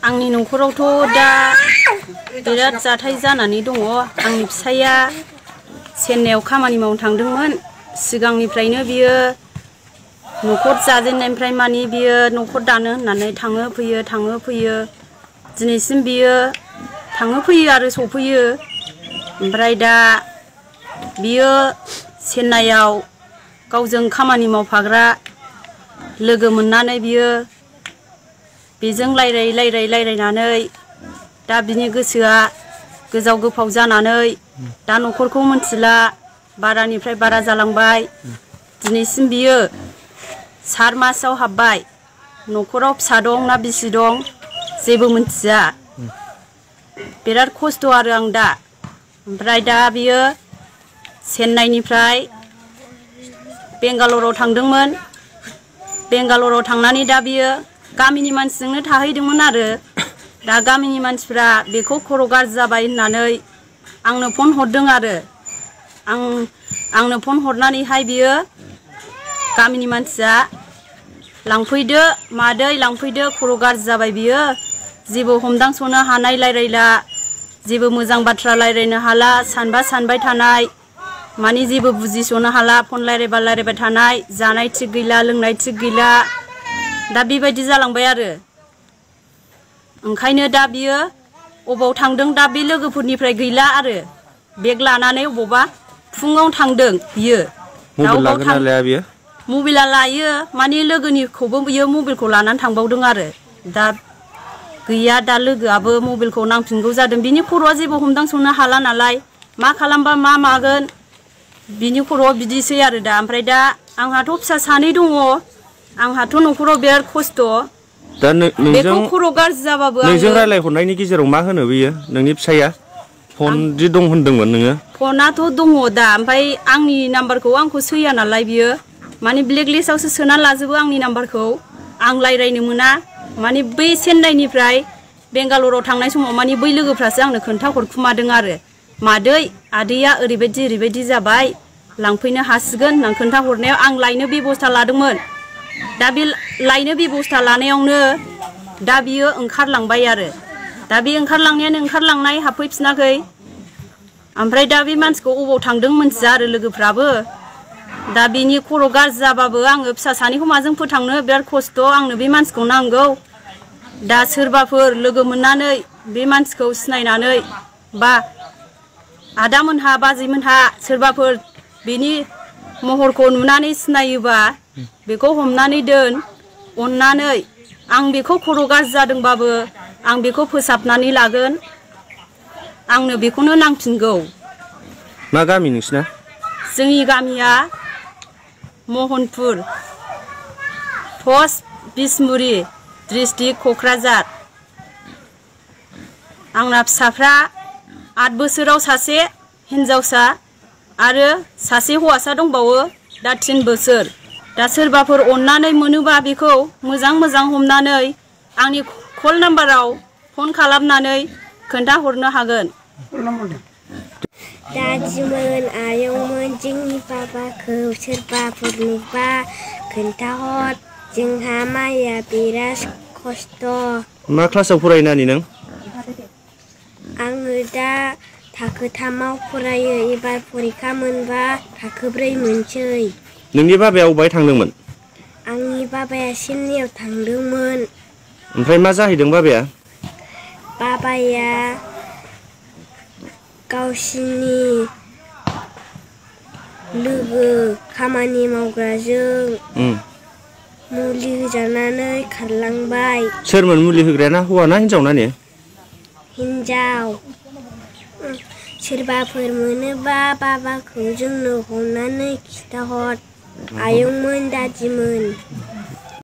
आंनि न'खरावथ' दा बिराद जाथाय जानानै दङ। आंनि फिसाइया चेन्नाइआव खामानि मावनो थांदोंमोन। सिगांनिफ्रायनो बियो न'खर जाजेननायनिफ्राय मानि बियो न'खर दानो होननानै थाङो फैयो दिनैसिम बियो थाङो फैयो आरो सफैयो। ओमफ्राय दा बियो चेन्नाइआव गावजों खामानि मावफाग्रा लोगो मोननानै बियो बेजों रायलायनानै दा बिनि गोसोआ गोजाव गोफाव जानानै दा न'खरखौ मोनथिला, बारानिफ्राय बारा जालांबाय। दिनैसिम बियो 4 मासआव हाबबाय। न'खराव फिसा दं ना बिसि दं जेबो मोनथिया। बिराद खस्थ' आरो आं दा। ओमफ्राय दा बियो चेन्नाइनिफ्राय बेंगालराव थांदोंमोन। बेंगालराव थांनानै दा बियो गामिनि मानसिजोंनो थाहैदोंमोन आरो दा गामिनि मानसिफ्रा बेखौ खर' गाज्रि जाबाय होननानै आंनो फन हरदों आरो आंनो फन हरनानैहाय बियो गामिनि मानसिया लांफैदो मादै लांफैदो, खर' गाज्रि जाबाय बियो, जेबो हमदांस'नो हानाय रायलायला, जेबो मोजां बाथ्रा रायलायनो हाला, सानबाय थानाय मानि जेबो बुजिस'नो हाला, फन रायलायबाय थानाय, जानाय थिग गैला, लोंनाय थिग गैला, दा बेबायदि जालांबाय आरो। ओंखायनो दा बियो अबाव थांदों दा बे लोगोफोरनिफ्राय गैला आरो बेग लानानै अबावबा फुङाव थांदों बियो। मबाइल लागोन ना लाया बियो? मबाइला लायो, माने लोगोनिखौबो बियो मबाइलखौ लानानै थांबावदों आरो दा गैया। दा लोगोआबो मबाइलखौ नांफिनगौ जादों। बिनि खर'आ जेबो हमदांस'नो हाला नालाय, मा खालामबा मा मागोन बिनि खर'आ बिदिसै आरो दा। ओमफ्राय दा आंहाथ' फिसा 2 दङ, आंहाथ' न'खराव बिराद खस्थ'। दा बेखौ खर' गाज्रि जाबाबो नोंजों रायलायहरनायनि गेजेराव मा होनो बियो नोंनि फिसाया? फन जि दं होनदोंमोन नोङो? फनाथ' दङ दा, ओमफ्राय आंनि नाम्बारखौ आंखौ सोया नालाय बियो, माने ब्लेकलिस्टआवसो सोना लाजोबो आंनि नाम्बारखौ। आं रायलायनो मोना, माने बै चेन्नाइनिफ्राय बेंगालराव थांनाय समाव माने बै लोगोफ्रासो आंनो खोन्थाहरखुमादों आरो मादै आदैया ओरैबायदि जाबाय, लांफैनो हासिगोन होननानै खोन्थाहरनायाव आं लायनो बेब'स्था लादोंमोन। दा बे लायनो बेब'स्था लानायावनो दा बियो ओंखारलांबाय आरो दा बे ओंखारलांनाय हाबफैफिनाखै। ओमफ्राय दा बे मानसिखौ अबाव थांदों मोनथिया आरो लोगोफ्राबो। दा बिनि खर' गाज्रि जाबाबो आङो फिसा 2खौ माजों फोथांनो, बिराद खस्थ'। आंनो बे मानसिखौ नांगौ। दा सोरबाफोर लोगो मोननानै बे मानसिखौ सिनायनानै बा आदामोनहा बाजैमोनहा सोरबाफोर बेनि महरखौ नुनानै सिनायोबा बेखौ हमनानै दोन अननानै। आं बेखौ खर' गाज्रि जादोंबाबो आं बेखौ फोसाबनानै लागोन। आंनो बेखौनो नांफिनगौ। मा गामि नोंसिना? जोंनि गामिया महनपुर, पस्ट बिसमुरि, डिस्ट्रिक्ट क'क्राझार। आंना फिसाफ्रा 8 बोसोराव सासे हिन्जावसा आरो सासे हौवासा दंबावो, दा 3 बोसोर। दा सोरबाफोर अननानै मोनोबा बेखौ मोजां हमनानै आंनि कल नाम्बाराव फन खालामनानै खोन्थाहरनो हागोन। दादिमोन, आयंमोन, जोंनि बाबाखौ सोरबाफोर नुबा खोन्थाहर। जोंहा माइया बिराद खस्थ'। मा क्लासाव फरायो नानि नों? आङो दा थाखो 3आव फरायो। एबार फरिखा मोनबा थाखो 4 मोनसै। नोंनि बाबाया अबाय थांदोंमोन? आंनि बाबाया चेन्नाइआव थांदोंमोन। ओमफ्राय मा जाहैदों बाबाया? बाबाया गावसिनि लोगो खामानि मावग्राजों मुलि होजानानै खारलांबाय। सोरमोन मुलि होग्राया? ना हौवा ना हिन्जाव नानि? हिन्जाव। सोरबाफोर मोनोबा बाबाखौ जोंनो हमनानै खिथाहर। आयंमोन, दादिमोन।